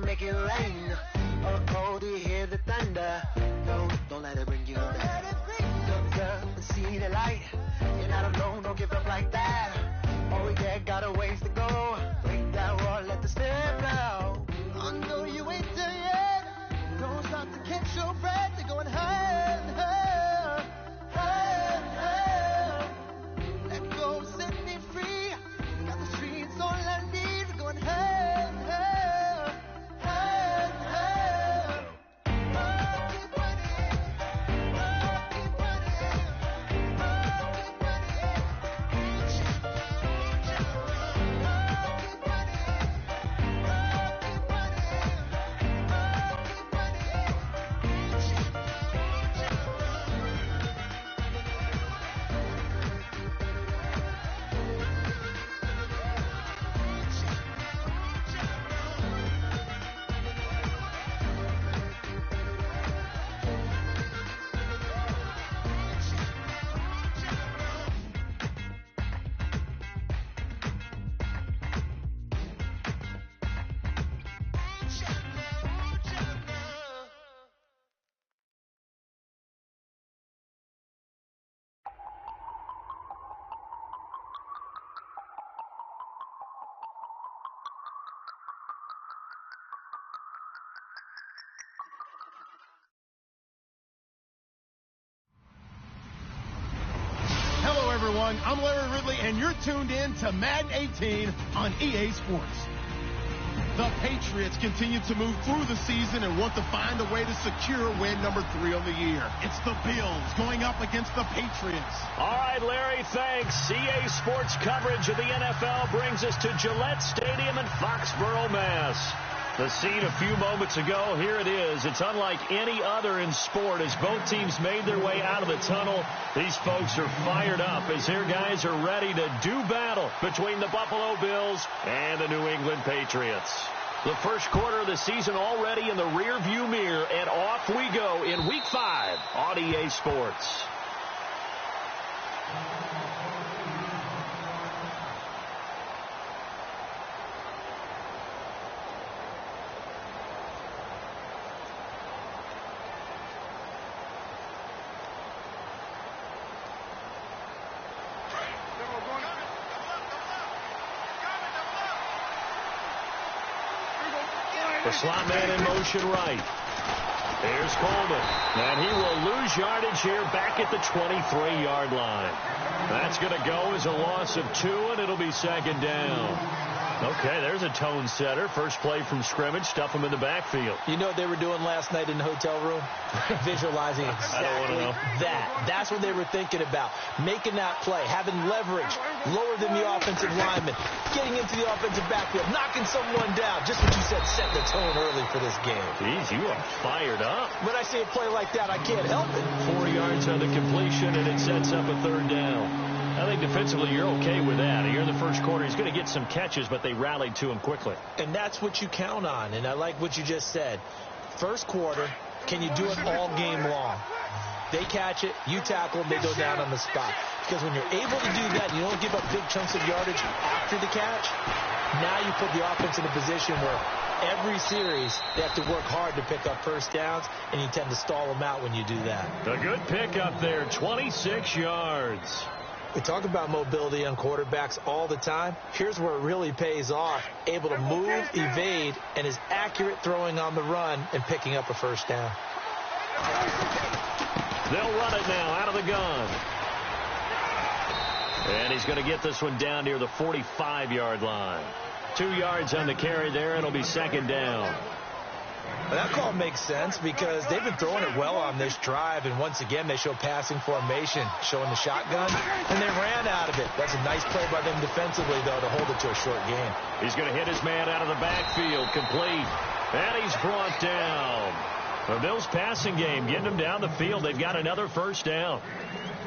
make it rain. Oh, do you hear the thunder? No, don't let it bring you down. Look up and see the light. You're not alone, don't give up like that. Oh yeah, got a ways to go. Break that wall, let the spirit flow. I know you ain't there yet. Don't stop to catch your breath. They're going higher and higher, higher and higher. Let go, set me free. Got the streets all I need. We're going higher and higher, higher and higher. Oh, keep running. Oh, keep running. Oh, keep running. Hello, everyone. I'm Larry Ridley, and you're tuned in to Madden 18 on EA Sports. The Patriots continue to move through the season and want to find a way to secure win number 3 on the year. It's the Billz going up against the Patriots. All right, Larry, thanks. EA Sports coverage of the NFL brings us to Gillette Stadium in Foxborough, Mass. The scene a few moments ago, here it is. It's unlike any other in sport as both teams made their way out of the tunnel. These folks are fired up as their guys are ready to do battle between the Buffalo Bills and the New England Patriots. The first quarter of the season already in the rearview mirror, and off we go in Week 5 on EA Sports. The slot man in motion right. Here's Coleman. And he will lose yardage here back at the 23-yard line. That's going to go as a loss of 2, and it'll be second down. Okay, there's a tone setter. First play from scrimmage. Stuff him in the backfield. You know what they were doing last night in the hotel room? Visualizing exactly that. That's what they were thinking about. Making that play, having leverage, lower than the offensive lineman, getting into the offensive backfield, knocking someone down. Just what you said, set the tone early for this game. Jeez, you are fired up. When I see a play like that, I can't help it. 4 yards on the completion, and it sets up a third down. I think defensively you're okay with that. Here in the first quarter, he's going to get some catches, but they rallied to him quickly. And that's what you count on, and I like what you just said. First quarter, can you do it all game long? They catch it, you tackle, they go down on the spot. Because when you're able to do that, you don't give up big chunks of yardage after the catch. Now you put the offense in a position where every series they have to work hard to pick up first downs, and you tend to stall them out when you do that. A good pickup there, 26 yards. We talk about mobility on quarterbacks all the time. Here's where it really pays off. Able to move, evade, and is accurate throwing on the run and picking up a first down. They'll run it now out of the gun. And he's going to get this one down near the 45-yard line. 2 yards on the carry there. It'll be second down. That call makes sense because they've been throwing it well on this drive, and once again they show passing formation, showing the shotgun, and they ran out of it. That's a nice play by them defensively, though, to hold it to a short game. He's going to hit his man out of the backfield, complete, and he's brought down. The Bills passing game, getting them down the field. They've got another first down.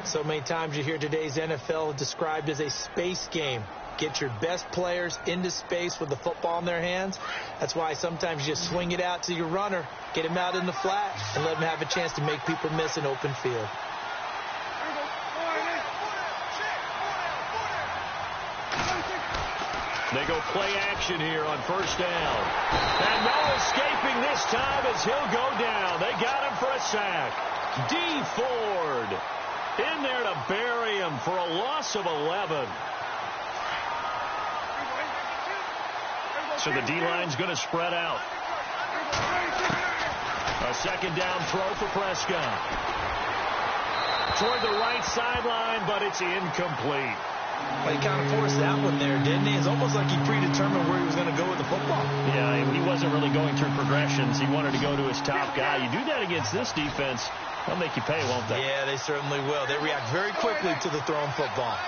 So many times you hear today's NFL described as a space game. Get your best players into space with the football in their hands. That's why sometimes you just swing it out to your runner, get him out in the flat, and let him have a chance to make people miss an open field. They go play action here on first down. And no escaping this time as he'll go down. They got him for a sack. D. Ford in there to bury him for a loss of 11. So the D-line's going to spread out. A second down throw for Prescott. Toward the right sideline, but it's incomplete. Well, he kind of forced that one there, didn't he? It's almost like he predetermined where he was going to go with the football. Yeah, he wasn't really going through progressions. He wanted to go to his top guy. You do that against this defense, they'll make you pay, won't they? Yeah, they certainly will. They react very quickly to the thrown football.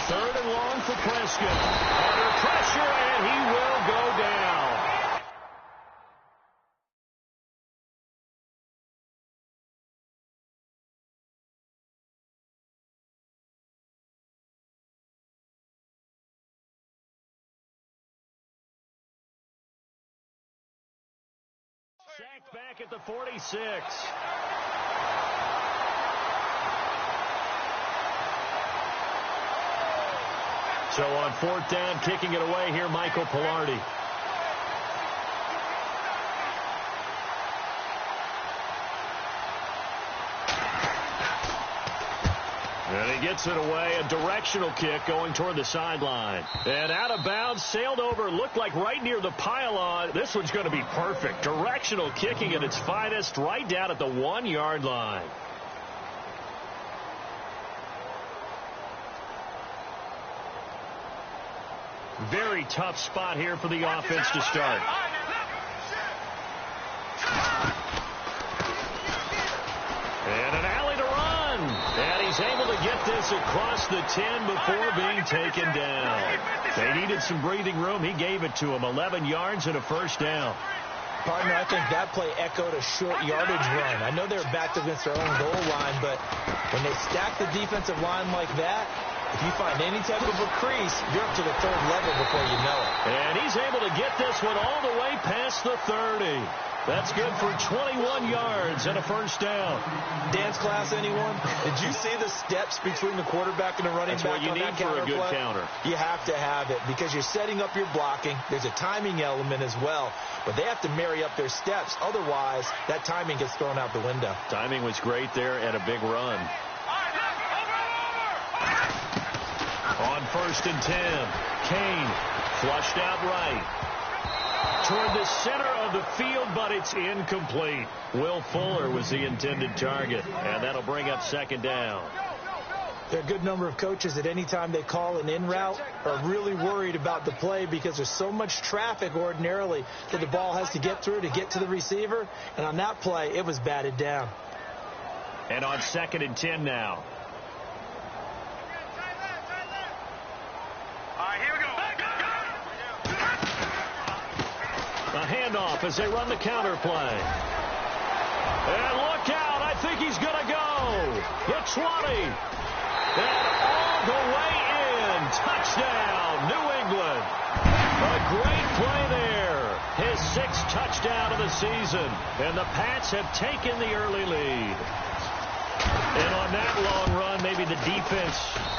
Third and long for Prescott. Under pressure, and he will go down. Sacked back at the 46. So on fourth down, kicking it away here, Michael Pilardi. And he gets it away, a directional kick going toward the sideline. And out of bounds, sailed over, looked like right near the pylon. This one's going to be perfect. Directional kicking at its finest, right down at the 1-yard line. Very tough spot here for the offense to start. And an alley to run. And he's able to get this across the 10 before being taken down. They needed some breathing room. He gave it to him. 11 yards and a first down. Partner, I think that play echoed a short yardage run. I know they're backed against their own goal line, but when they stack the defensive line like that, if you find any type of a crease, you're up to the third level before you know it. And he's able to get this one all the way past the 30. That's good for 21 yards and a first down. Dance class, anyone? Did you see the steps between the quarterback and the running back? That's what you need for a good counter. You have to have it because you're setting up your blocking. There's a timing element as well, but they have to marry up their steps. Otherwise, that timing gets thrown out the window. Timing was great there and a big run. On first and 10, Kane flushed out right. Toward the center of the field, but it's incomplete. Will Fuller was the intended target, and that'll bring up second down. There are a good number of coaches at any time they call an in route are really worried about the play because there's so much traffic ordinarily that the ball has to get through to get to the receiver, and on that play, it was batted down. And on second and 10 now. A handoff as they run the counter play. And look out. I think he's going to go. The 20. And all the way in. Touchdown, New England. A great play there. His 6th touchdown of the season. And the Pats have taken the early lead. And on that long run, maybe the defense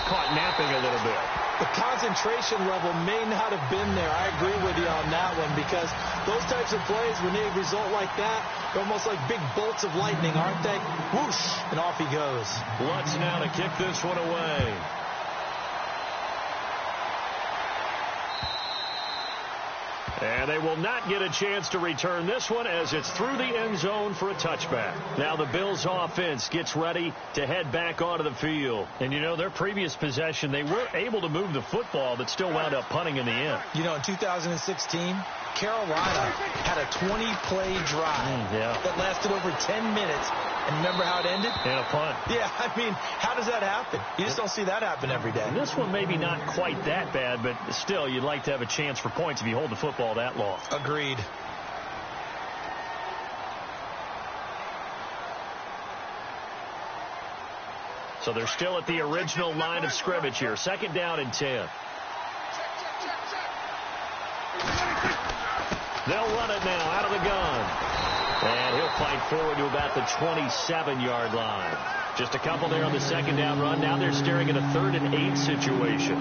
caught napping a little bit. The concentration level may not have been there. I agree with you on that one because those types of plays, when they result like that, they're almost like big bolts of lightning, aren't they? Whoosh, and off he goes. Lutz now to kick this one away. And they will not get a chance to return this one as it's through the end zone for a touchback. Now the Bills offense gets ready to head back onto the field. And, you know, their previous possession, they were able to move the football but still wound up punting in the end. You know, in 2016, Carolina had a 20-play drive that lasted over 10 minutes. And remember how it ended? And a punt. Yeah, I mean, how does that happen? You just don't see that happen every day. And this one maybe not quite that bad, but still, you'd like to have a chance for points if you hold the football that long. Agreed. So they're still at the original line of scrimmage here. Second down and 10. They'll run it now out of the gun. And he'll fight forward to about the 27-yard line. Just a couple there on the second down run. Now they're staring at a 3rd and 8 situation.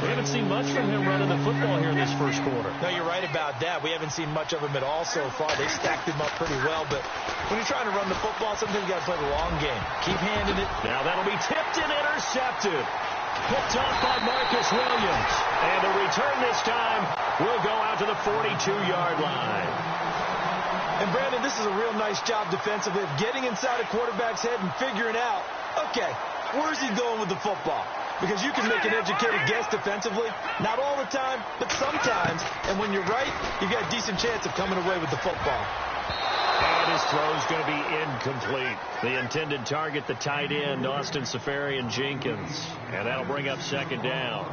We haven't seen much from him running the football here in this first quarter. No, you're right about that. We haven't seen much of him at all so far. They stacked him up pretty well, but when you're trying to run the football, sometimes you got to play the long game. Keep handing it. Now that'll be tipped and intercepted. Picked off by Marcus Williams. And the return this time will go out to the 42-yard line. And, Brandon, this is a real nice job defensively of getting inside a quarterback's head and figuring out, okay, where's he going with the football? Because you can make an educated guess defensively. Not all the time, but sometimes. And when you're right, you've got a decent chance of coming away with the football. And his throw is going to be incomplete. The intended target, the tight end, Austin Safarian-Jenkins. And that'll bring up second down.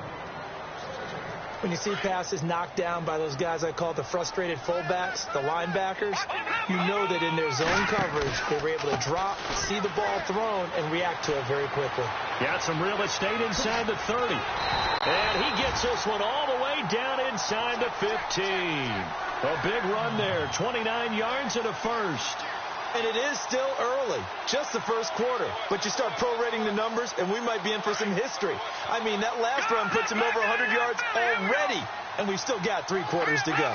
When you see passes knocked down by those guys I call the frustrated fullbacks, the linebackers, you know that in their zone coverage, they were able to drop, see the ball thrown, and react to it very quickly. Got some real estate inside the 30. And he gets this one all the way down inside the 15. A big run there, 29 yards and a first. And it is still early, just the first quarter. But you start prorating the numbers, and we might be in for some history. I mean, that last run puts him over 100 yards already, and we've still got 3 quarters to go.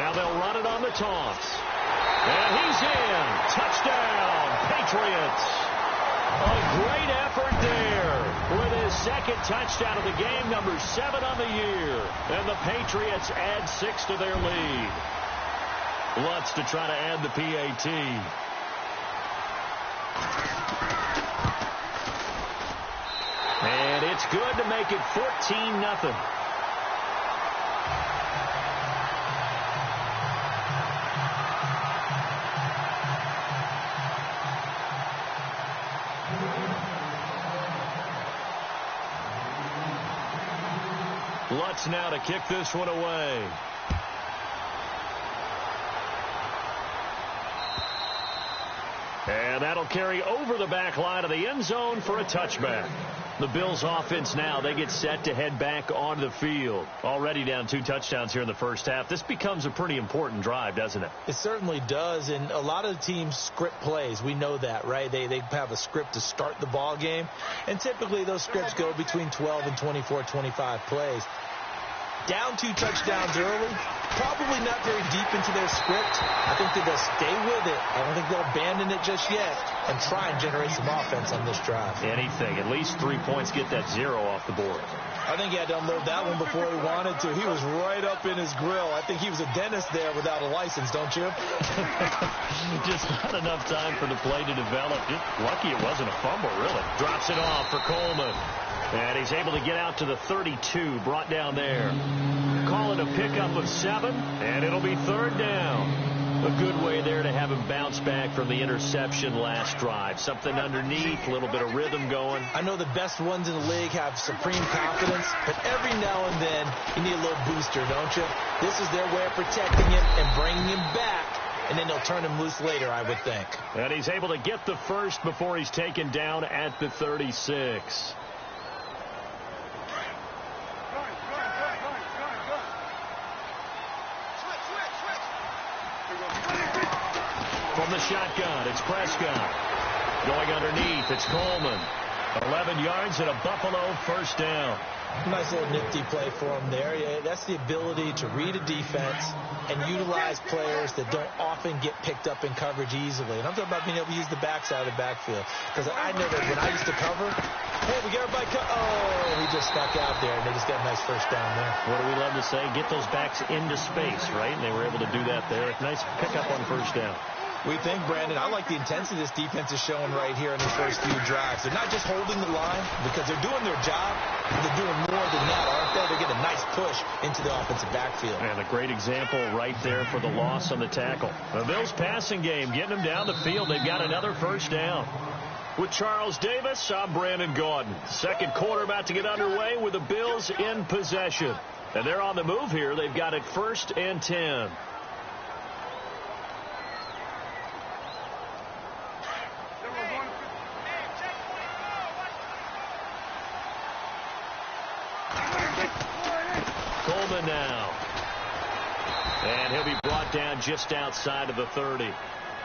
Now they'll run it on the toss. And he's in. Touchdown, Patriots. A great effort there with his second touchdown of the game, number 7 on the year. And the Patriots add 6 to their lead. Lutz to try to add the PAT. And it's good to make it 14-0. Lutz now to kick this one away. And that'll carry over the back line of the end zone for a touchback. The Bills offense now, they get set to head back onto the field. Already down 2 touchdowns here in the first half. This becomes a pretty important drive, doesn't it? It certainly does, and a lot of the teams script plays. We know that, right? They have a script to start the ball game, and typically those scripts go between 12 and 24, 25 plays. Down 2 touchdowns early, probably not very deep into their script. I think that they'll stay with it. I don't think they'll abandon it just yet and try and generate some offense on this drive. Anything. At least 3 points, get that 0 off the board. I think he had to unload that one before he wanted to. He was right up in his grill. I think he was a dentist there without a license, don't you? Just not enough time for the play to develop. Just lucky it wasn't a fumble, really. Drops it off for Coleman. And he's able to get out to the 32, brought down there. Call it a pickup of 7, and it'll be 3rd down. A good way there to have him bounce back from the interception last drive. Something underneath, a little bit of rhythm going. I know the best ones in the league have supreme confidence, but every now and then you need a little booster, don't you? This is their way of protecting him and bringing him back, and then they'll turn him loose later, I would think. And he's able to get the first before he's taken down at the 36. From the shotgun, it's Prescott. Going underneath, it's Coleman. 11 yards and a Buffalo first down. Nice little nifty play for him there. Yeah, that's the ability to read a defense and utilize players that don't often get picked up in coverage easily. And I'm talking about being able to use the backside of the backfield. Because I know that when I used to cover, hey, we got everybody he just stuck out there, and they just got a nice first down there. What do we love to say? Get those backs into space, right? And they were able to do that there. Nice pickup on first down. We think, Brandon, I like the intensity this defense is showing right here in these first few drives. They're not just holding the line because they're doing their job, but they're doing more than that, aren't they? They get a nice push into the offensive backfield. And a great example right there for the loss on the tackle. The Bills passing game, getting them down the field. They've got another first down. With Charles Davis, I'm Brandon Gaudin. Second quarter about to get underway with the Bills in possession. And they're on the move here. They've got it 1st and 10. Now. And he'll be brought down just outside of the 30.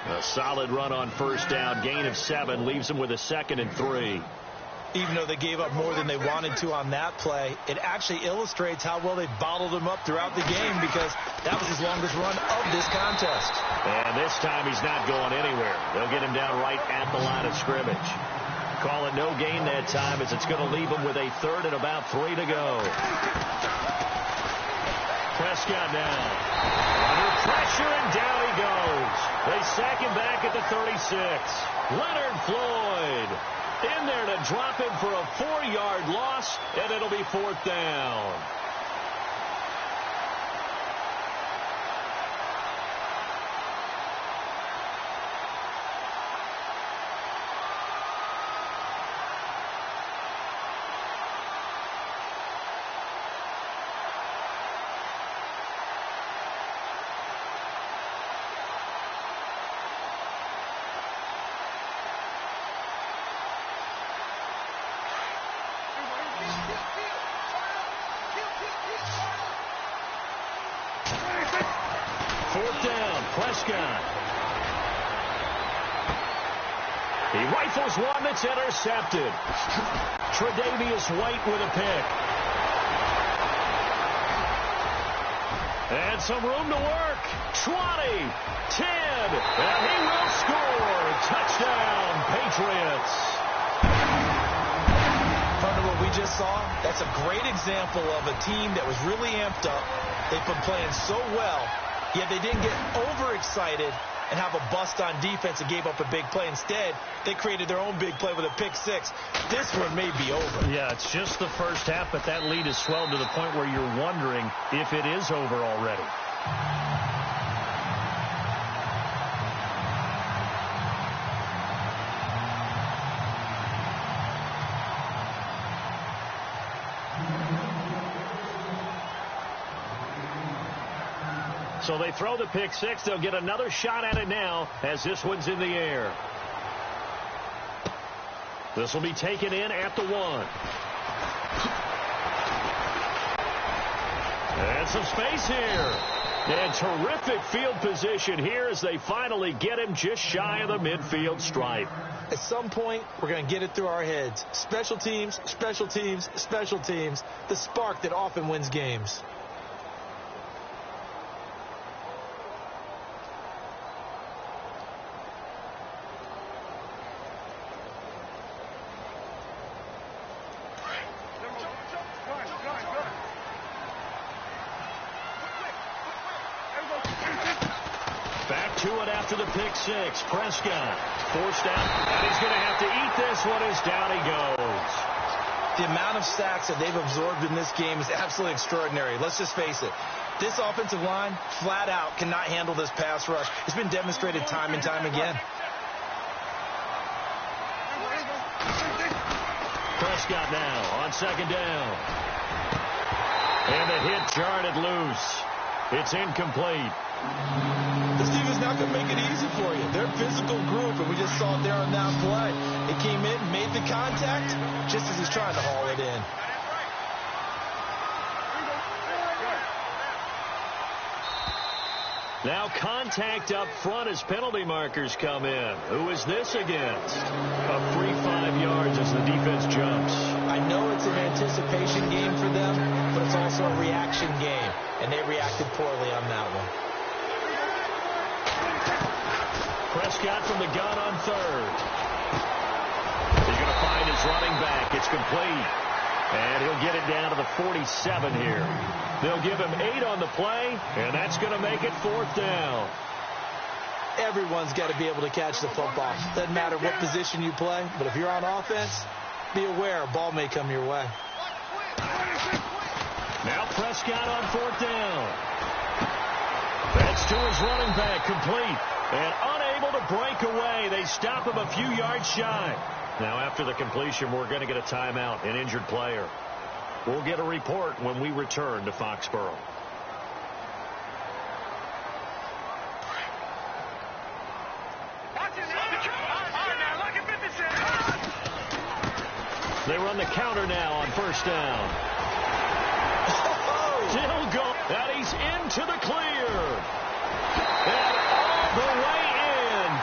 A solid run on first down. Gain of 7 leaves them with a 2nd and 3. Even though they gave up more than they wanted to on that play, it actually illustrates how well they bottled them up throughout the game, because that was his longest run of this contest. And this time he's not going anywhere. They'll get him down right at the line of scrimmage. Call it no gain that time, as it's going to leave him with a 3rd and about 3 to go. Prescott now under pressure, and down he goes. They sack him back at the 36. Leonard Floyd in there to drop him for a 4-yard loss, and it'll be 4th down. Prescott. He rifles one that's intercepted. Tre'Davious White with a pick. And some room to work. 20, 10, and he will score. Touchdown, Patriots. Under what we just saw, that's a great example of a team that was really amped up. They've been playing so well, yet they didn't get overexcited and have a bust on defense and gave up a big play. Instead, they created their own big play with a pick 6. This one may be over. Yeah, it's just the first half, but that lead has swelled to the point where you're wondering if it is over already. So they throw the pick 6. They'll get another shot at it now as this one's in the air. This will be taken in at the 1. And some space here. And terrific field position here as they finally get him just shy of the midfield stripe. At some point, we're going to get it through our heads. Special teams, special teams, special teams. The spark that often wins games. After the pick 6, Prescott forced out, and he's going to have to eat this one as down he goes. The amount of sacks that they've absorbed in this game is absolutely extraordinary. Let's just face it. This offensive line, flat out, cannot handle this pass rush. It's been demonstrated time and time again. Prescott now on 2nd down. And the hit jarred it loose. It's incomplete. This team is not going to make it easy for you. They're a physical group, and we just saw it there on that play. It came in, made the contact, just as he's trying to haul it in. Now contact up front as penalty markers come in. Who is this against? A free 5 yards as the defense jumps. I know it's an anticipation game for them, but it's also a reaction game, and they reacted poorly on that one. Prescott from the gun on 3rd. He's going to find his running back. It's complete. And he'll get it down to the 47 here. They'll give him 8 on the play, and that's going to make it 4th down. Everyone's got to be able to catch the football. Doesn't matter what position you play, but if you're on offense, be aware a ball may come your way. Now Prescott on 4th down. That's to his running back, complete. And unable to break away. They stop him a few yards shy. Now after the completion, we're going to get a timeout, an injured player. We'll get a report when we return to Foxborough. They run the counter now on 1st down. Still go. And he's into the clear. And all the way in.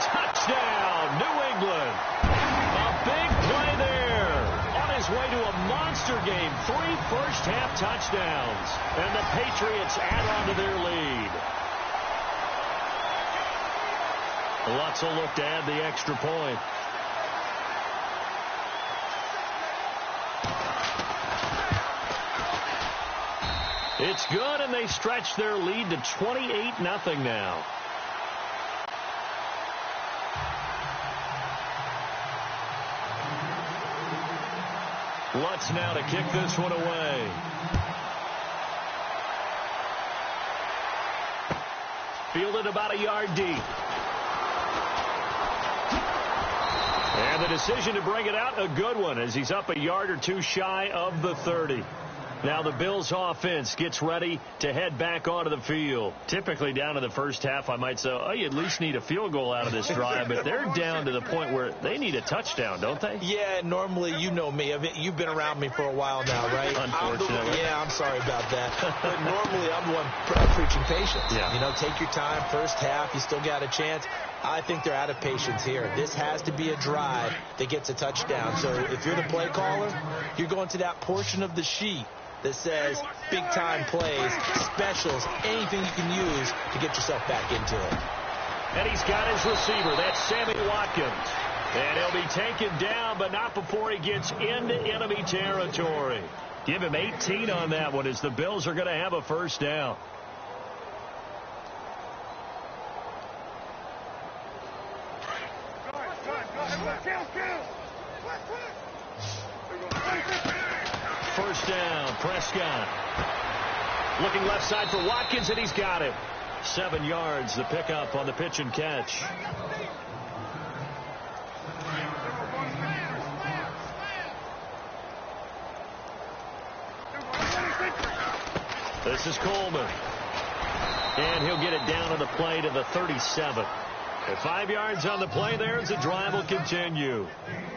half touchdowns. And the Patriots add on to their lead. Lutz will look to add the extra point. It's good, and they stretch their lead to 28-0 now. Lutz now to kick this one away. Fielded about a yard deep. And the decision to bring it out, a good one, as he's up a yard or two shy of the 30. Now the Bills offense gets ready to head back onto the field. Typically down in the first half, I might say, oh, you at least need a field goal out of this drive. But they're down to the point where they need a touchdown, don't they? Yeah, normally, you know me. I mean, you've been around me for a while now, right? Unfortunately. I'm sorry about that. But normally, I'm the one preaching patience. Yeah. You know, take your time. First half, you still got a chance. I think they're out of patience here. This has to be a drive that gets a touchdown. So if you're the play caller, you're going to that portion of the sheet that says big-time plays, specials, anything you can use to get yourself back into it. And he's got his receiver. That's Sammy Watkins. And he'll be taken down, but not before he gets into enemy territory. Give him 18 on that one, as the Bills are going to have a first down. First down, Prescott. Looking left side for Watkins, and he's got it. 7 yards, the pickup on the pitch and catch. This is Coleman. And he'll get it down on the play to the 37. At 5 yards on the play there, as the drive will continue.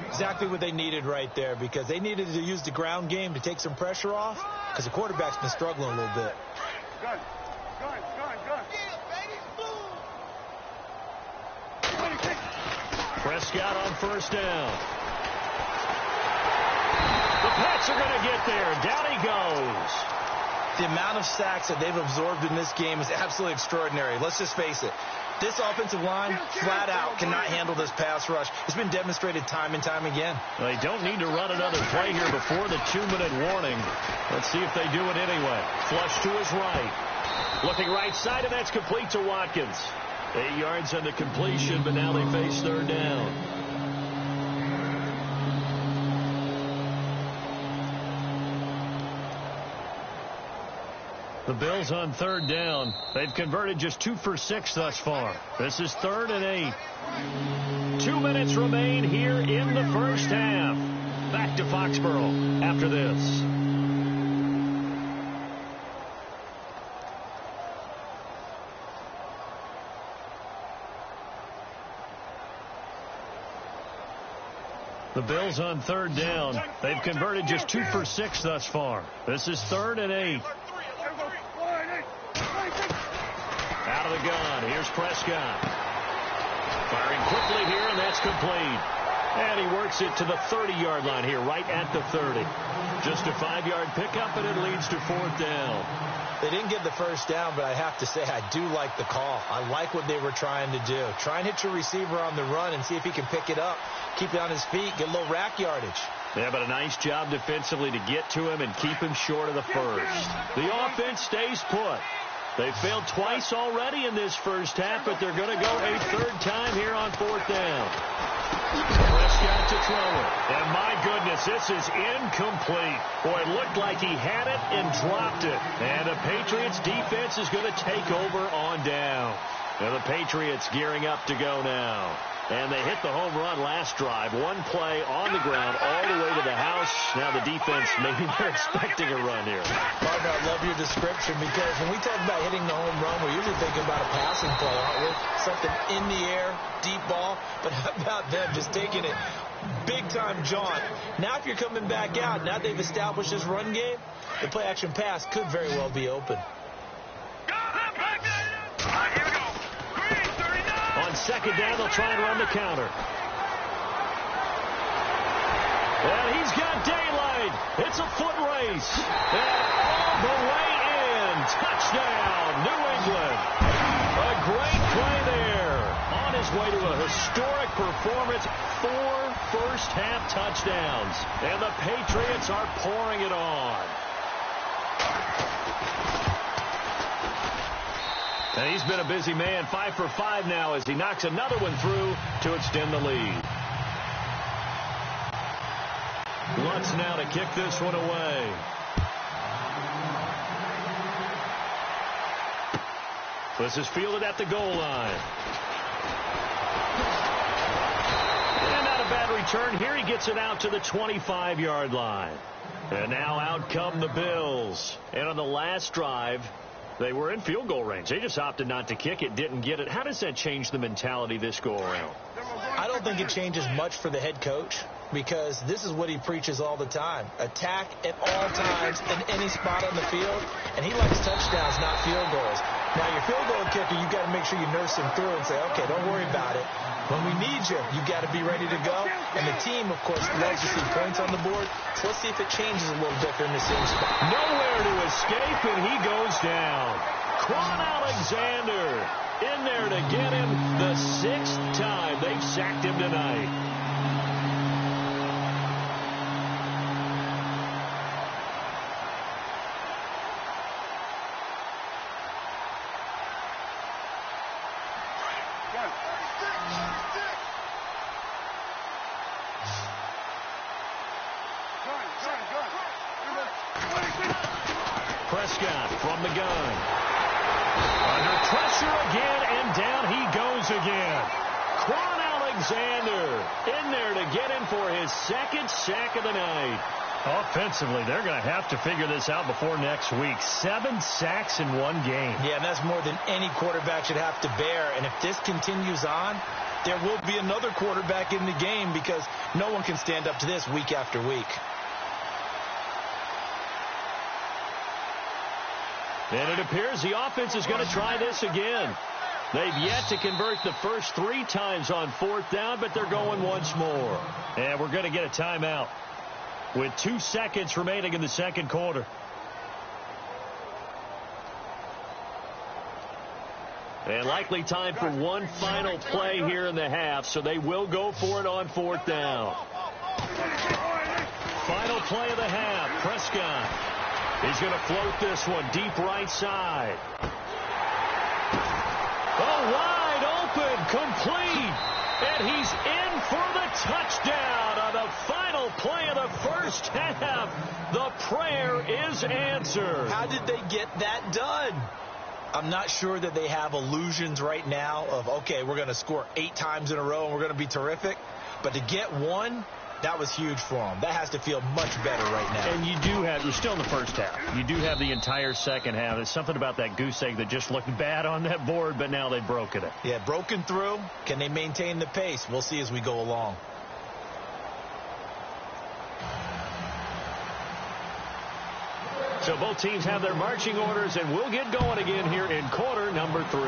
Exactly what they needed right there, because they needed to use the ground game to take some pressure off, because the quarterback's been struggling a little bit. Gun. Prescott on first down. The Pats are going to get there. Down he goes. The amount of sacks that they've absorbed in this game is absolutely extraordinary. Let's just face it. This offensive line, flat out, cannot handle this pass rush. It's been demonstrated time and time again. They don't need to run another play here before the 2-minute warning. Let's see if they do it anyway. Flush to his right. Looking right side, and that's complete to Watkins. 8 yards on the completion, but now they face third down. The Bills on third down. They've converted just 2 for 6 thus far. This is 3rd and 8. 2 minutes remain here in the first half. Back to Foxborough after this. The Bills on third down. They've converted just 2 for 6 thus far. This is 3rd and 8. Out of the gun. Here's Prescott. Firing quickly here, and that's complete. And he works it to the 30-yard line here, right at the 30. Just a 5-yard pickup, and it leads to 4th down. They didn't get the first down, but I have to say I do like the call. I like what they were trying to do. Try and hit your receiver on the run and see if he can pick it up, keep it on his feet, get a little rack yardage. Yeah, but a nice job defensively to get to him and keep him short of the first. The offense stays put. They failed twice already in this first half, but they're going to go a 3rd time here on 4th down. Prescott to throw it. And my goodness, this is incomplete. Boy, it looked like he had it and dropped it. And the Patriots defense is going to take over on down. Now the Patriots gearing up to go now. And they hit the home run last drive. 1 play on the ground all the way to the house. Now the defense, maybe they're expecting a run here. Partner, I love your description, because when we talk about hitting the home run, we're usually thinking about a passing play, aren't we? Something in the air, deep ball. But how about them just taking it big-time jaunt? Now if you're coming back out, now they've established this run game, the play-action pass could very well be open. On 2nd down, they'll try and run the counter. And he's got daylight. It's a foot race. And all the way in. Touchdown, New England. A great play there. On his way to a historic performance. 4 first-half touchdowns. And the Patriots are pouring it on. And he's been a busy man. 5 for 5 now as he knocks another one through to extend the lead. Lutz now to kick this one away. This is fielded at the goal line. And not a bad return. Here he gets it out to the 25-yard line. And now out come the Bills. And on the last drive, they were in field goal range. They just opted not to kick it, didn't get it. How does that change the mentality this go-around? I don't think it changes much for the head coach, because this is what he preaches all the time. Attack at all times in any spot on the field, and he likes touchdowns, not field goals. Now, your field goal kicker, you've got to make sure you nurse him through and say, okay, don't worry about it. When we need you, you've got to be ready to go. And the team, of course, loves to see points on the board. So let's see if it changes a little bit in the same spot. Nowhere to escape, and he goes down. Quan Alexander in there to get him the 6th time they've sacked him tonight. Prescott from the gun. Under pressure again, and down he goes again. Quan Alexander in there to get him for his 2nd sack of the night. Offensively, they're going to have to figure this out before next week. 7 sacks in one game. Yeah, and that's more than any quarterback should have to bear. And if this continues on, there will be another quarterback in the game, because no one can stand up to this week after week. And it appears the offense is going to try this again. They've yet to convert the first 3 times on 4th down, but they're going once more. And we're going to get a timeout with 2 seconds remaining in the second quarter. And likely time for one final play here in the half, so they will go for it on 4th down. Final play of the half. Prescott. He's going to float this one deep right side. Oh, wide open, complete. And he's in for the touchdown on the final play of the first half. The prayer is answered. How did they get that done? I'm not sure that they have illusions right now of, okay, we're going to score 8 times in a row and we're going to be terrific. But to get one, that was huge for them. That has to feel much better right now. And you do have, we're still in the first half. You do have the entire second half. There's something about that goose egg that just looked bad on that board, but now they've broken it. Yeah, broken through. Can they maintain the pace? We'll see as we go along. So both teams have their marching orders, and we'll get going again here in quarter number 3.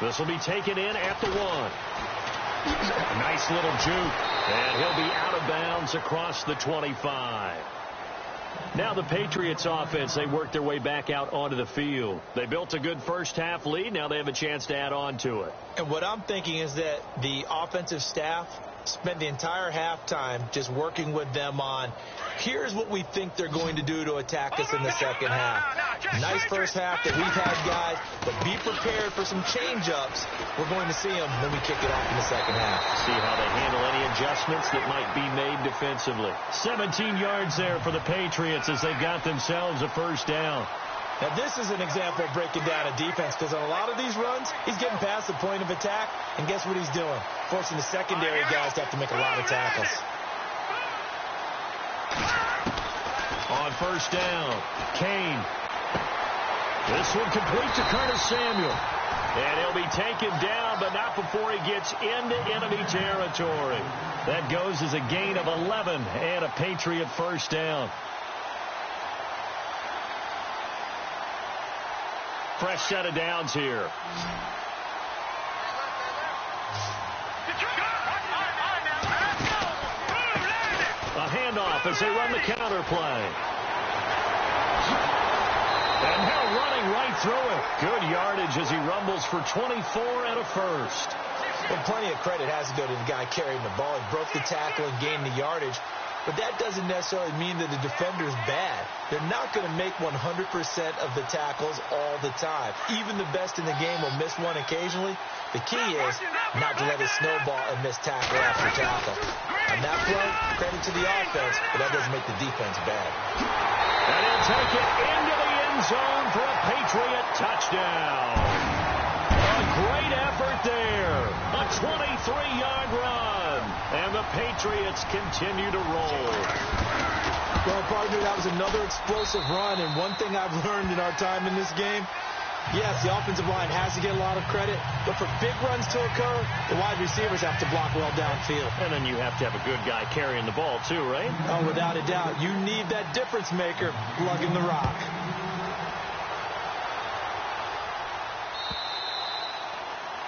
This will be taken in at the 1. Nice little juke, and he'll be out of bounds across the 25. Now the Patriots offense, they work their way back out onto the field. They built a good first half lead. Now they have a chance to add on to it. And what I'm thinking is that the offensive staff spent the entire halftime just working with them on, here's what we think they're going to do to attack us in the second half. Nice first half that we've had, guys, but be prepared for some change-ups. We're going to see them when we kick it off in the second half. See how they handle any adjustments that might be made defensively. 17 yards there for the Patriots as they've got themselves a first down. Now, this is an example of breaking down a defense, because on a lot of these runs, he's getting past the point of attack, and guess what he's doing? Forcing the secondary guys to have to make a lot of tackles. On first down, Kane. This one complete to Curtis Samuel. And he'll be taken down, but not before he gets into enemy territory. That goes as a gain of 11 and a Patriot first down. Fresh set of downs here. off as they run the counter play. And now running right through it. Good yardage as he rumbles for 24 and a first. Well, plenty of credit has to go to the guy carrying the ball. He broke the tackle and gained the yardage. But that doesn't necessarily mean that the defender is bad. They're not going to make 100% of the tackles all the time. Even the best in the game will miss one occasionally. The key is not to let it snowball and miss tackle after tackle. On that play, credit to the offense, but that doesn't make the defense bad. And he'll take it into the end zone for a Patriot touchdown. A great effort there. A 23-yard run. And the Patriots continue to roll. Well, partner, that was another explosive run. And one thing I've learned in our time in this game, yes, the offensive line has to get a lot of credit. But for big runs to occur, the wide receivers have to block well downfield. And then you have to have a good guy carrying the ball, too, right? Oh, without a doubt. You need that difference maker lugging the rock.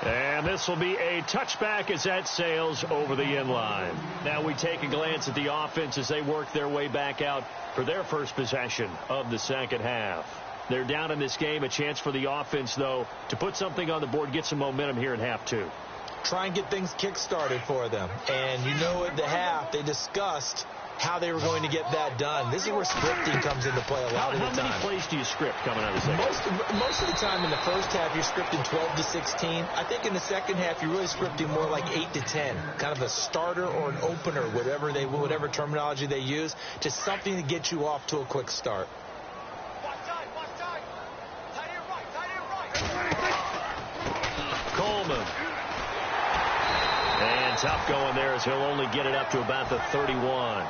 And this will be a touchback as that sails over the end line. Now we take a glance at the offense as they work their way back out for their first possession of the second half. They're down in this game. A chance for the offense, though, to put something on the board, get some momentum here in half two. Try and get things kick-started for them. And you know at the half, they discussed how they were going to get that done. This is where scripting comes into play a lot of the time. How many plays do you script coming out of the second? Most of the time in the first half, you're scripting 12 to 16. I think in the second half, you're really scripting more like 8 to 10. Kind of a starter or an opener, whatever terminology they use, just something to get you off to a quick start. Coleman. And tough going there as he'll only get it up to about the 31.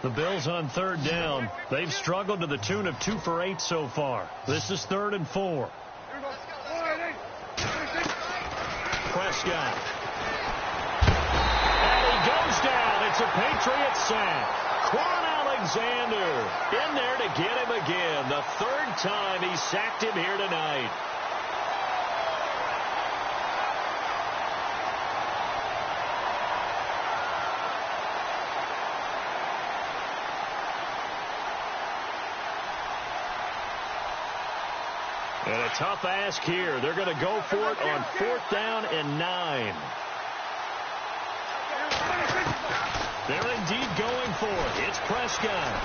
The Bills on third down. They've struggled to the tune of 2 for 8 so far. This is 3rd and 4. Prescott. And he goes down. It's a Patriot sack. Quan Alexander in there to get him again. The 3rd time he sacked him here tonight. And a tough ask here. They're going to go for it on 4th down and 9. They're indeed going for it. It's Prescott.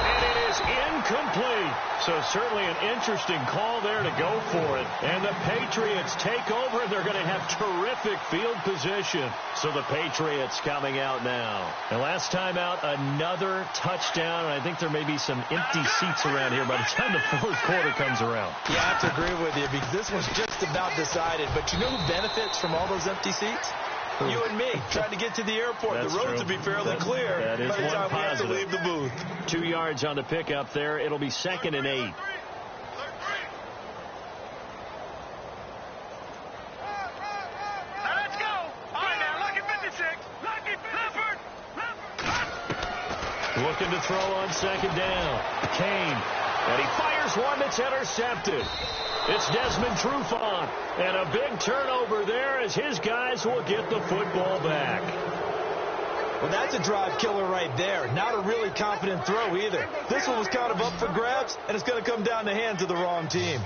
And it is incomplete. So certainly an interesting call there to go for it. And the Patriots take over. They're going to have terrific field position. So the Patriots coming out now. And last time out, another touchdown. And I think there may be some empty seats around here by the time the 4th quarter comes around. Yeah, I have to agree with you because this was just about decided. But you know who benefits from all those empty seats? You and me, trying to get to the airport. That's the roads true. will be fairly clear that is by the time one we have to positive. leave the booth. 2 yards on the pickup there. It'll be 2nd and 8. Let's go. All right, now, lucky 56. Lucky Leopard. Looking to throw on 2nd down. Kane. And he fires one that's intercepted. It's Desmond Trufant. And a big turnover there as his guys will get the football back. Well, that's a drive killer right there. Not a really confident throw either. This one was kind of up for grabs, and it's going to come down the hands of the wrong team.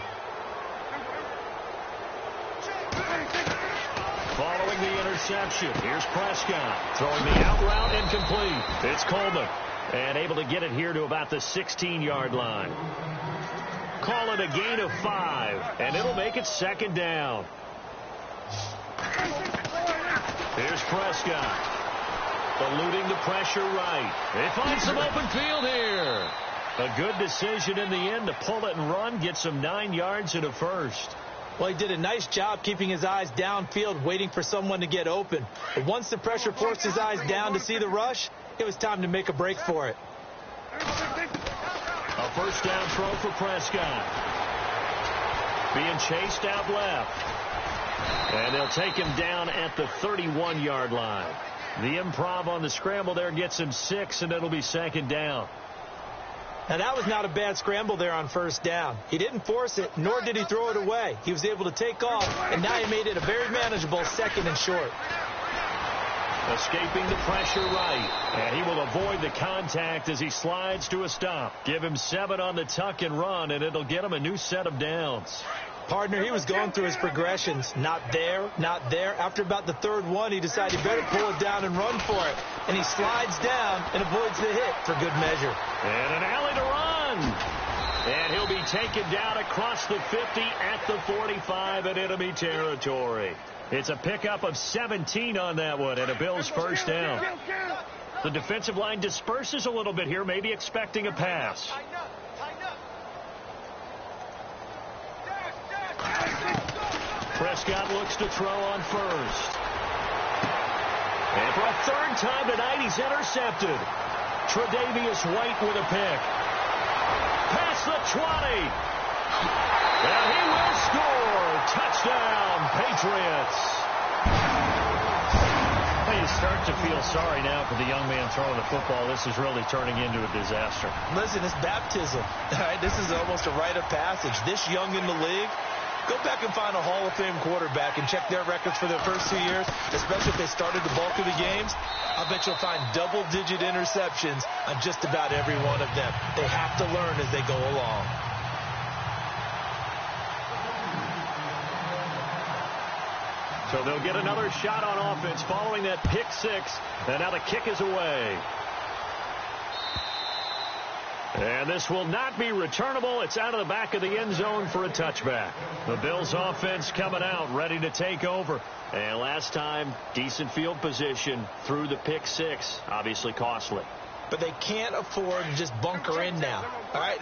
Following the interception, here's Prescott. Throwing the out route incomplete. It's Coleman. And able to get it here to about the 16-yard line. Call it a gain of 5, and it'll make it 2nd down. Here's Prescott. Eluding the pressure right. They find some open field here. A good decision in the end to pull it and run, get some 9 yards and a first. Well, he did a nice job keeping his eyes downfield, waiting for someone to get open. But once the pressure forced his eyes down to see the rush, it was time to make a break for it. A 1st down throw for Prescott. Being chased out left. And they'll take him down at the 31-yard line. The improv on the scramble there gets him 6, and it'll be second down. Now, that was not a bad scramble there on first down. He didn't force it, nor did he throw it away. He was able to take off, and now he made it a very manageable 2nd and short. Escaping the pressure right, and he will avoid the contact as he slides to a stop. Give him 7 on the tuck and run, and it'll get him a new set of downs. Partner, he was going through his progressions. Not there, not there. After about the 3rd one, he decided he better pull it down and run for it. And he slides down and avoids the hit for good measure. And an alley to run. And he'll be taken down across the 50 at the 45 in enemy territory. It's a pickup of 17 on that one and a Billz first down. The defensive line disperses a little bit here, maybe expecting a pass. Prescott looks to throw on first. And for a 3rd time tonight, he's intercepted. Tre'Davious White with a pick. Past the 20. And he will score. Touchdown, Patriots. You start to feel sorry now for the young man throwing the football. This is really turning into a disaster. Listen, it's baptism. All right, this is almost a rite of passage. This young in the league, go back and find a Hall of Fame quarterback and check their records for their first 2 years, especially if they started the bulk of the games. I bet you'll find double-digit interceptions on just about every one of them. They have to learn as they go along. So they'll get another shot on offense following that pick 6, and now the kick is away. And this will not be returnable. It's out of the back of the end zone for a touchback. The Billz offense coming out, ready to take over. And last time, decent field position through the pick 6. Obviously costly. But they can't afford to just bunker in now. All right,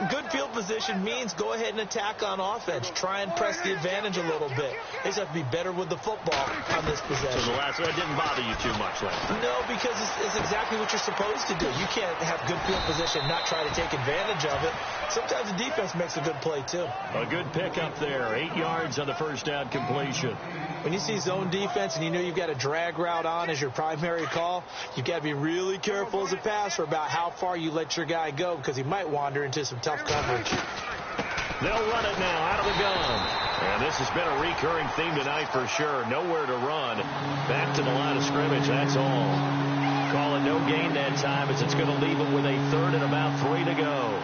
good field position means go ahead and attack on offense. Try and press the advantage a little bit. They just have to be better with the football on this possession. So the last one didn't bother you too much last time? No, because it's exactly what you're supposed to do. You can't have good field position and not try to take advantage of it. Sometimes the defense makes a good play, too. A good pickup there. 8 yards on the first down completion. When you see zone defense and you know you've got a drag route on as your primary call, you've got to be really careful as a passer about how far you let your guy go because he might wander into some tough coverage. They'll run it now out of the gun. And this has been a recurring theme tonight for sure. Nowhere to run. Back to the line of scrimmage, that's all. Call it no gain that time as it's going to leave them with a 3rd and about 3 to go.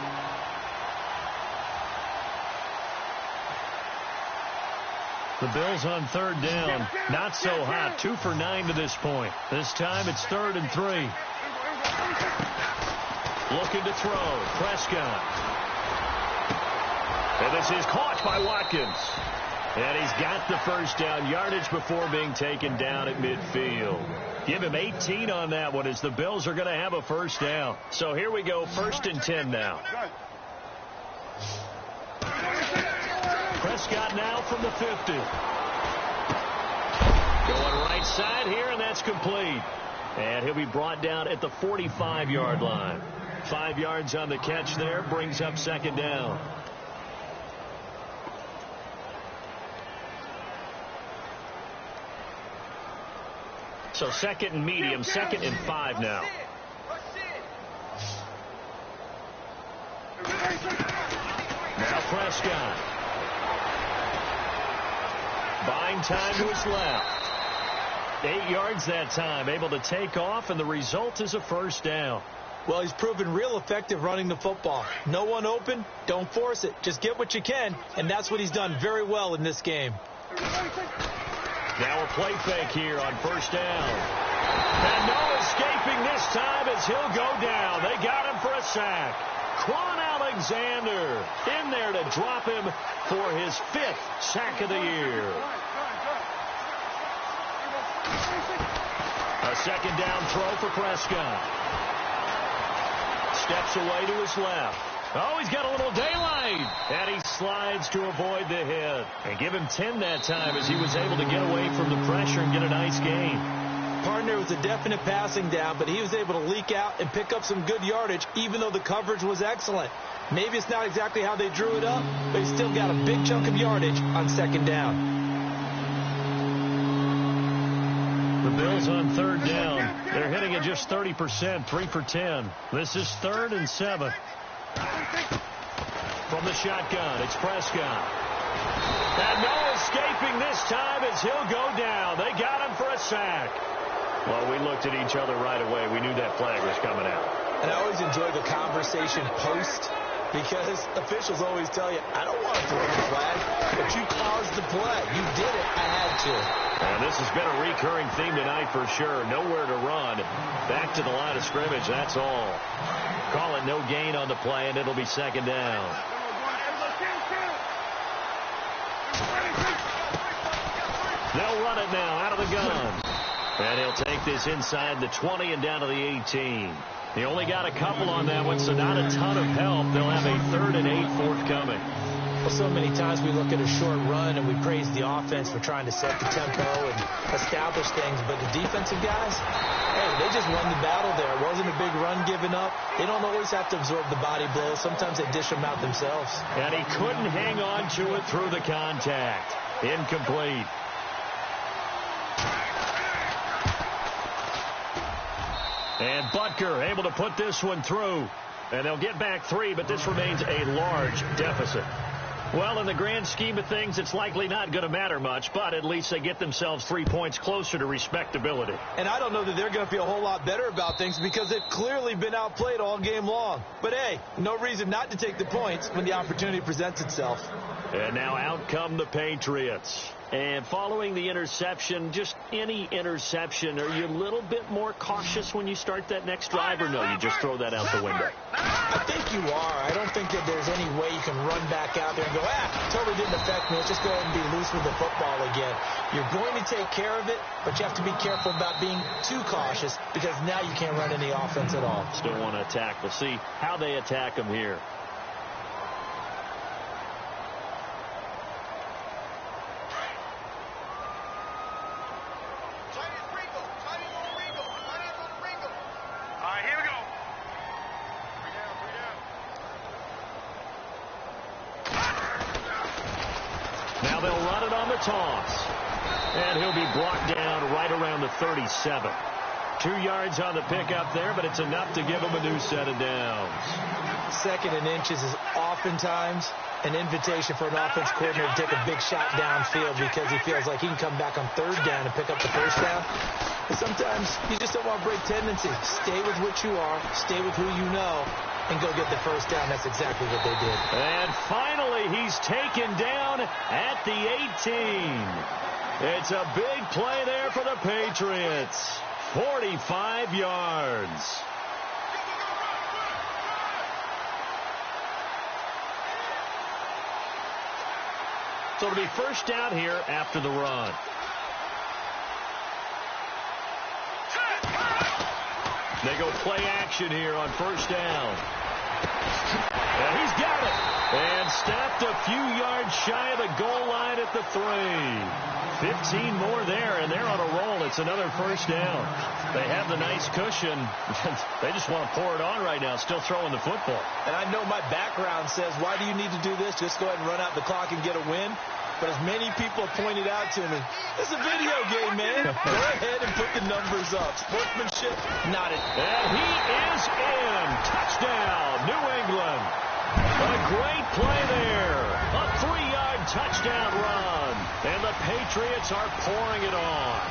The Billz on 3rd down. Not so hot. 2 for 9 to this point. This time it's 3rd and 3. Looking to throw. Prescott. And this is caught by Watkins. And he's got the first down yardage before being taken down at midfield. Give him 18 on that one as the Billz are going to have a first down. So here we go. 1st and 10 now. Prescott now from the 50. Going right side here, and that's complete. And he'll be brought down at the 45-yard line. 5 yards on the catch there, brings up 2nd down. So 2nd and medium, 2nd and 5 now. Now Prescott. Buying time to his left. 8 yards that time, able to take off, and the result is a first down. Well, he's proven real effective running the football. No one open, don't force it. Just get what you can, and that's what he's done very well in this game. Now a play fake here on first down. And no escaping this time as he'll go down. They got him for a sack. Quan Alexander in there to drop him for his 5th sack of the year. A 2nd down throw for Prescott. Steps away to his left. Oh, he's got a little daylight. And he slides to avoid the hit. And give him 10 that time as he was able to get away from the pressure and get a nice gain. Partner was a definite passing down, but he was able to leak out and pick up some good yardage, even though the coverage was excellent. Maybe it's not exactly how they drew it up, but he still got a big chunk of yardage on 2nd down. The Bills on third down. They're hitting it just 30%, 3 for 10. This is 3rd and 7. From the shotgun, it's Prescott. And no escaping this time as he'll go down. They got him for a sack. Well, we looked at each other right away. We knew that flag was coming out. And I always enjoy the conversation post, because officials always tell you, I don't want to throw the flag, but you caused the play. You did it. I had to. And this has been a recurring theme tonight for sure. Nowhere to run. Back to the line of scrimmage, that's all. Call it no gain on the play, and it'll be 2nd down. They'll run it now out of the gun. And he'll take this inside the 20 and down to the 18. He only got a couple on that one, so not a ton of help. They'll have a 3rd and 8 forthcoming. Well, so many times we look at a short run and we praise the offense for trying to set the tempo and establish things. But the defensive guys, hey, they just won the battle there. It wasn't a big run given up. They don't always have to absorb the body blows. Sometimes they dish them out themselves. And he couldn't hang on to it through the contact. Incomplete. And Butker able to put this one through. And they'll get back 3, but this remains a large deficit. Well, in the grand scheme of things, it's likely not going to matter much, but at least they get themselves 3 points closer to respectability. And I don't know that they're going to feel a whole lot better about things because they've clearly been outplayed all game long. But, hey, no reason not to take the points when the opportunity presents itself. And now out come the Patriots. And following the interception, just any interception, are you a little bit more cautious when you start that next drive, or no, you just throw that out the window? I think you are. I don't think that there's any way you can run back out there and go, totally didn't affect me. Let's just go ahead and be loose with the football again. You're going to take care of it, but you have to be careful about being too cautious because now you can't run any offense at all. Still want to attack. We'll see how they attack them here. Now they'll run it on the toss. And he'll be brought down right around the 37. 2 yards on the pickup there, but it's enough to give him a new set of downs. 2nd and inches is oftentimes an invitation for an offense coordinator to take a big shot downfield because he feels like he can come back on 3rd down and pick up the 1st down. But sometimes you just don't want to break tendency. Stay with what you are, stay with who you know, and go get the 1st down. That's exactly what they did. And finally, he's taken down at the 18. It's a big play there for the Patriots. 45 yards. So it'll be 1st down here after the run. They go play action here on 1st down. And he's got it. And stopped a few yards shy of the goal line at the 3. 15 more there, and they're on a roll. It's another 1st down. They have the nice cushion. They just want to pour it on right now, still throwing the football. And I know my background says, why do you need to do this? Just go ahead and run out the clock and get a win. But as many people have pointed out to me, it's a video game, man. Go ahead and put the numbers up. Sportsmanship, not it. And he is in. Touchdown, New England. A great play there. A 3-yard touchdown run. And the Patriots are pouring it on.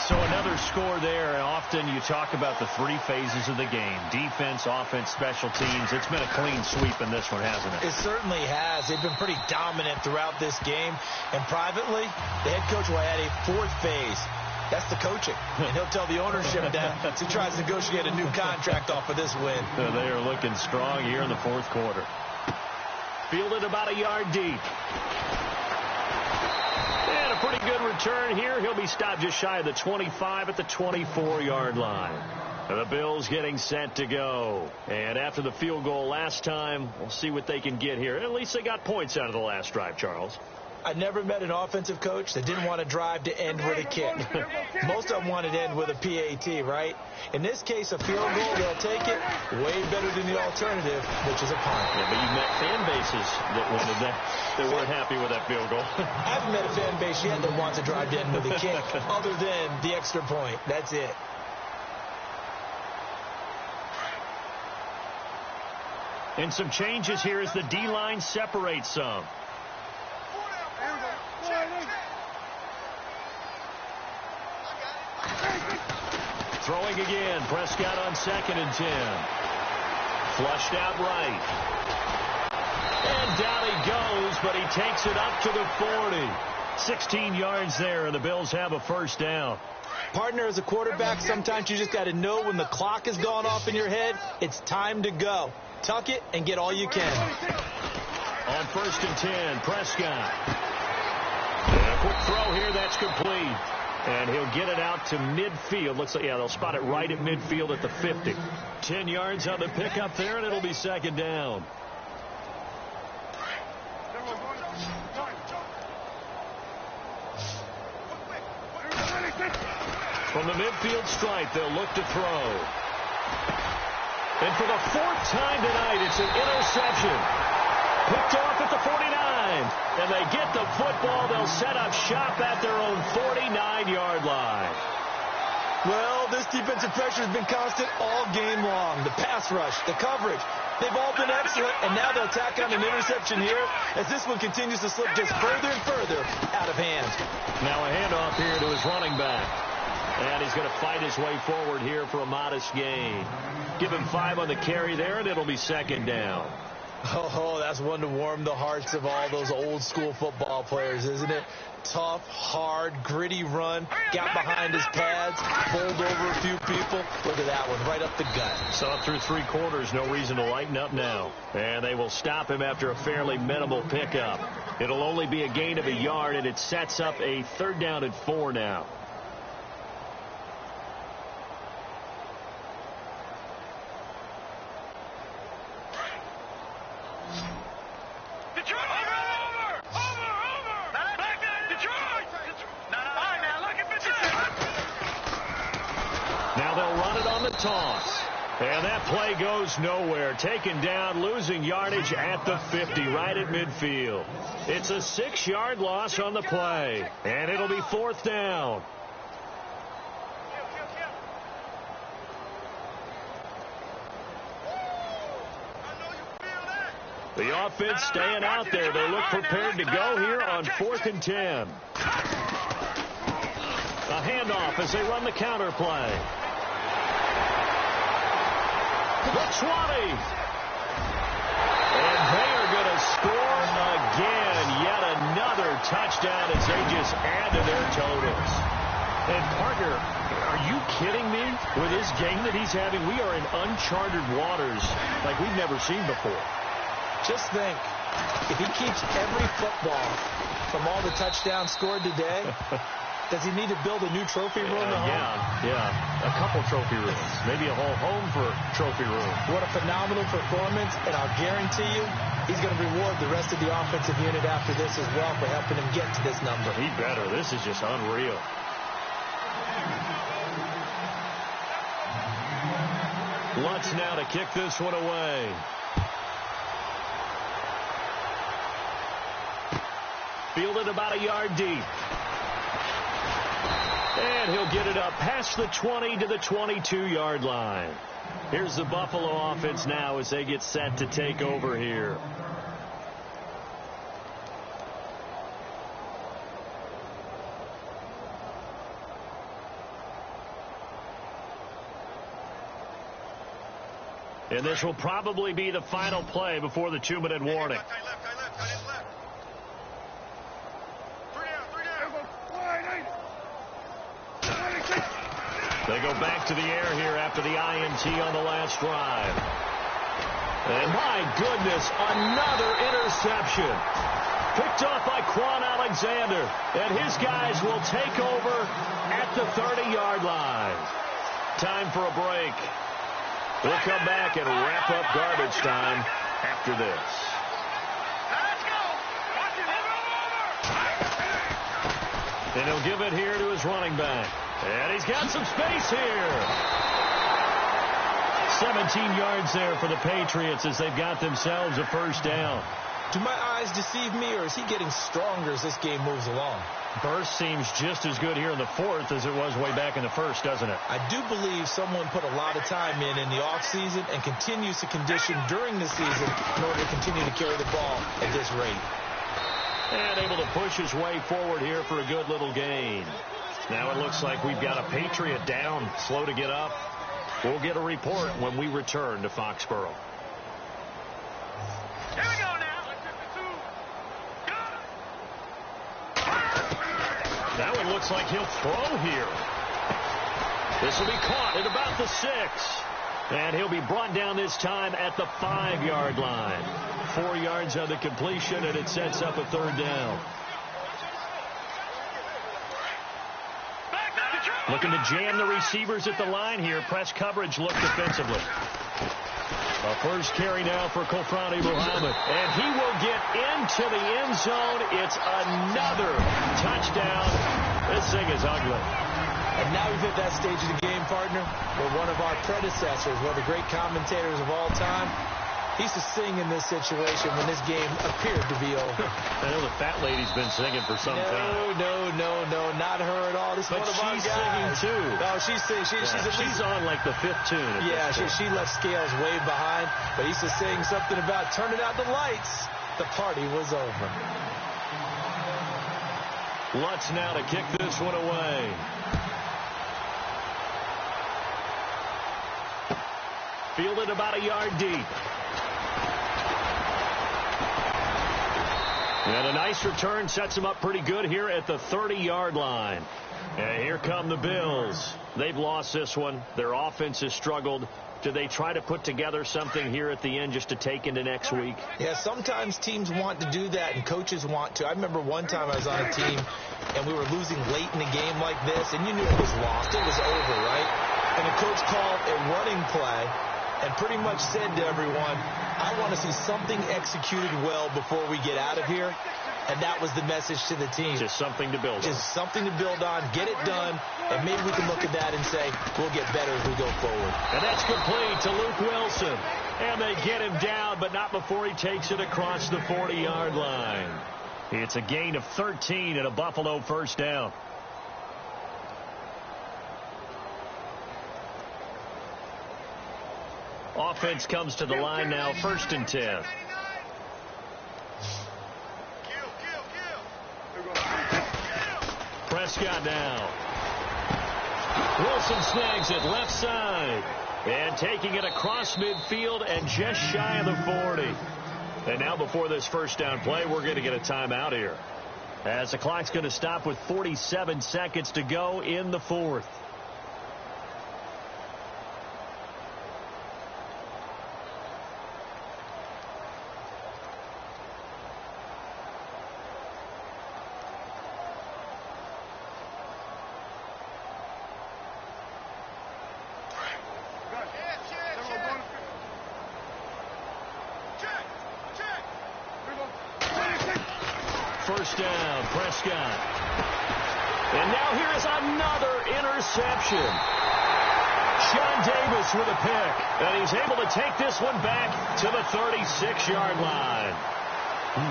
So another score there. Often you talk about the 3 phases of the game. Defense, offense, special teams. It's been a clean sweep in this one, hasn't it? It certainly has. They've been pretty dominant throughout this game. And privately, the head coach will add a 4th phase. That's the coaching. And he'll tell the ownership that as he tries to negotiate a new contract off of this win. They are looking strong here in the 4th quarter. Fielded about a yard deep. And a pretty good return here. He'll be stopped just shy of the 25 at the 24-yard line. And the Bills getting set to go. And after the field goal last time, we'll see what they can get here. At least they got points out of the last drive, Charles. I never met an offensive coach that didn't want to drive to end with a kick. Most of them wanted to end with a PAT, right? In this case, a field goal, they'll take it way better than the alternative, which is a punt. Yeah, but you've met fan bases that wanted that, that weren't happy with that field goal. I haven't met a fan base yet that wants to drive to end with a kick other than the extra point. That's it. And some changes here as the D-line separates some. Throwing again. Prescott on 2nd and 10. Flushed out right. And down he goes, but he takes it up to the 40. 16 yards there, and the Bills have a first down. Partner, as a quarterback, sometimes you just got to know when the clock has gone off in your head, it's time to go. Tuck it and get all you can. On 1st and 10, Prescott. And a quick throw here, that's complete. And he'll get it out to midfield. Looks like, yeah, they'll spot it right at midfield at the 50. 10 yards on the pickup there, and it'll be 2nd down. From the midfield stripe, they'll look to throw. And for the 4th time tonight, it's an interception. Picked off at the 49. And they get the football. They'll set up shop at their own 49-yard line. Well, this defensive pressure has been constant all game long. The pass rush, the coverage, they've all been excellent. And now they'll tack on an interception here as this one continues to slip just further and further out of hand. Now a handoff here to his running back. And he's going to fight his way forward here for a modest gain. Give him 5 on the carry there, and it'll be 2nd down. Oh, that's one to warm the hearts of all those old-school football players, isn't it? Tough, hard, gritty run. Got behind his pads, bowled over a few people. Look at that one, right up the gut. Saw it through 3 quarters. No reason to lighten up now. And they will stop him after a fairly minimal pickup. It'll only be a gain of a yard, and it sets up a 3rd down and 4 now. Toss. And that play goes nowhere. Taken down, losing yardage at the 50, right at midfield. It's a 6-yard loss on the play. And it'll be 4th down. The offense staying out there. They look prepared to go here on 4th and 10. A handoff as they run the counter play. The 20. And they are going to score again. Yet another touchdown as they just add to their totals. And, partner, are you kidding me? With this game that he's having, we are in uncharted waters like we've never seen before. Just think, if he keeps every football from all the touchdowns scored today, does he need to build a new trophy room at home? Yeah. A couple trophy rooms. Maybe a whole home for trophy room. What a phenomenal performance, and I'll guarantee you he's going to reward the rest of the offensive unit after this as well for helping him get to this number. He better. This is just unreal. Lutz now to kick this one away. Fielded about a yard deep. And he'll get it up past the 20 to the 22-yard line. Here's the Buffalo offense now as they get set to take over here. And this will probably be the final play before the 2-minute warning. They go back to the air here after the INT on the last drive. And my goodness, another interception. Picked off by Quan Alexander. And his guys will take over at the 30-yard line. Time for a break. We'll come back and wrap up garbage time after this. Let's go. Watch it. And he'll give it here to his running back. And he's got some space here. 17 yards there for the Patriots as they've got themselves a first down. Do my eyes deceive me, or is he getting stronger as this game moves along? Burst seems just as good here in the fourth as it was way back in the first, doesn't it? I do believe someone put a lot of time in the offseason and continues to condition during the season in order to continue to carry the ball at this rate. And able to push his way forward here for a good little gain. Now it looks like we've got a Patriot down, slow to get up. We'll get a report when we return to Foxborough. Here we go now. Now it looks like he'll throw here. This will be caught at about the 6. And he'll be brought down this time at the 5-yard line. 4 yards on the completion, and it sets up a third down. Looking to jam the receivers at the line here. Press coverage look defensively. A first carry now for Kofrani Muhammad. And he will get into the end zone. It's another touchdown. This thing is ugly. And now we've hit that stage of the game, partner, where one of our predecessors, one of the great commentators of all time, he used to sing in this situation when this game appeared to be over. I know the fat lady's been singing for some time. No, not her at all. This is one of our guys. But she's singing, too. No, she's singing. She's on like the 5th tune. Yeah, she left Scales way behind, but he used to sing something about turning out the lights. The party was over. Lutz now to kick this one away. Fielded about a yard deep. And a nice return sets him up pretty good here at the 30-yard line. And here come the Bills. They've lost this one. Their offense has struggled. Do they try to put together something here at the end just to take into next week? Yeah, sometimes teams want to do that and coaches want to. I remember one time I was on a team and we were losing late in a game like this, and you knew it was lost. It was over, right? And the coach called a running play and pretty much said to everyone, I want to see something executed well before we get out of here. And that was the message to the team. Just something to build on. Just something to build on, get it done, and maybe we can look at that and say, we'll get better as we go forward. And that's complete to Luke Wilson. And they get him down, but not before he takes it across the 40-yard line. It's a gain of 13 and a Buffalo first down. Offense comes to the line now, 1st and 10. Prescott now. Wilson snags it left side. And taking it across midfield and just shy of the 40. And now before this first down play, we're going to get a timeout here, as the clock's going to stop with 47 seconds to go in the 4th. First down, Prescott. And now here is another interception. Sean Davis with a pick. And he's able to take this one back to the 36-yard line.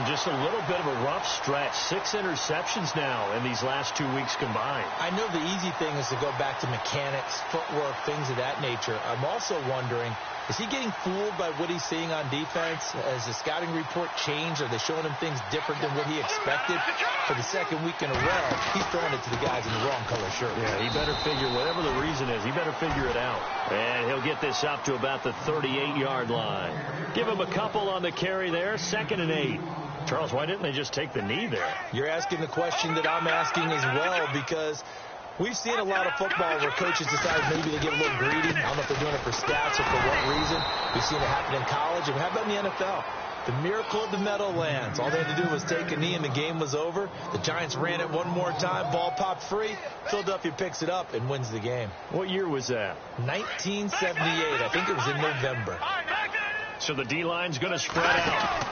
Just a little bit of a rough stretch. 6 interceptions now in these last 2 weeks combined. I know the easy thing is to go back to mechanics, footwork, things of that nature. I'm also wondering, is he getting fooled by what he's seeing on defense? Has the scouting report changed? Are they showing him things different than what he expected? For the second week in a row, he's throwing it to the guys in the wrong color shirt. Yeah, he better figure, whatever the reason is, he better figure it out. And he'll get this up to about the 38-yard line. Give him a couple on the carry there, 2nd and 8. Charles, why didn't they just take the knee there? You're asking the question that I'm asking as well, because we've seen a lot of football where coaches decide maybe they get a little greedy. I don't know if they're doing it for stats or for what reason. We've seen it happen in college, and how about in the NFL? The miracle of the Meadowlands. All they had to do was take a knee, and the game was over. The Giants ran it one more time. Ball popped free. Philadelphia picks it up and wins the game. What year was that? 1978. I think it was in November. So the D-line's going to spread out.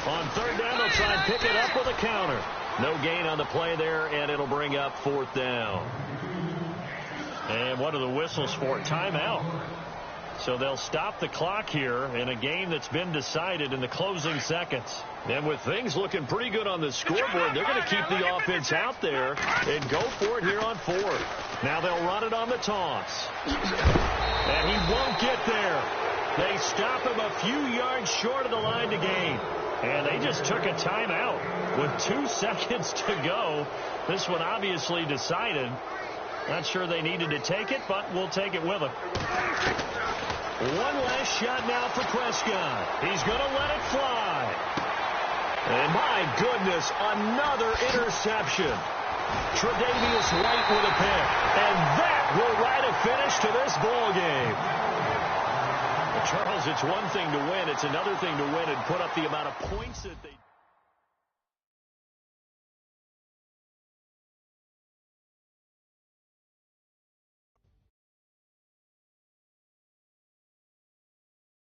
On 3rd down, they'll try and pick it up with a counter. No gain on the play there, and it'll bring up 4th down. And what are the whistles for? Timeout. So they'll stop the clock here in a game that's been decided in the closing seconds. And with things looking pretty good on the scoreboard, they're going to keep the offense out there and go for it here on 4th. Now they'll run it on the toss. And he won't get there. They stop him a few yards short of the line to gain. And they just took a timeout with 2 seconds to go. This one obviously decided. Not sure they needed to take it, but we'll take it with them. One last shot now for Prescott. He's going to let it fly. And my goodness, another interception. Tre'Davious White with a pick. And that will write a finish to this ball game. Charles, it's one thing to win. It's another thing to win and put up the amount of points that they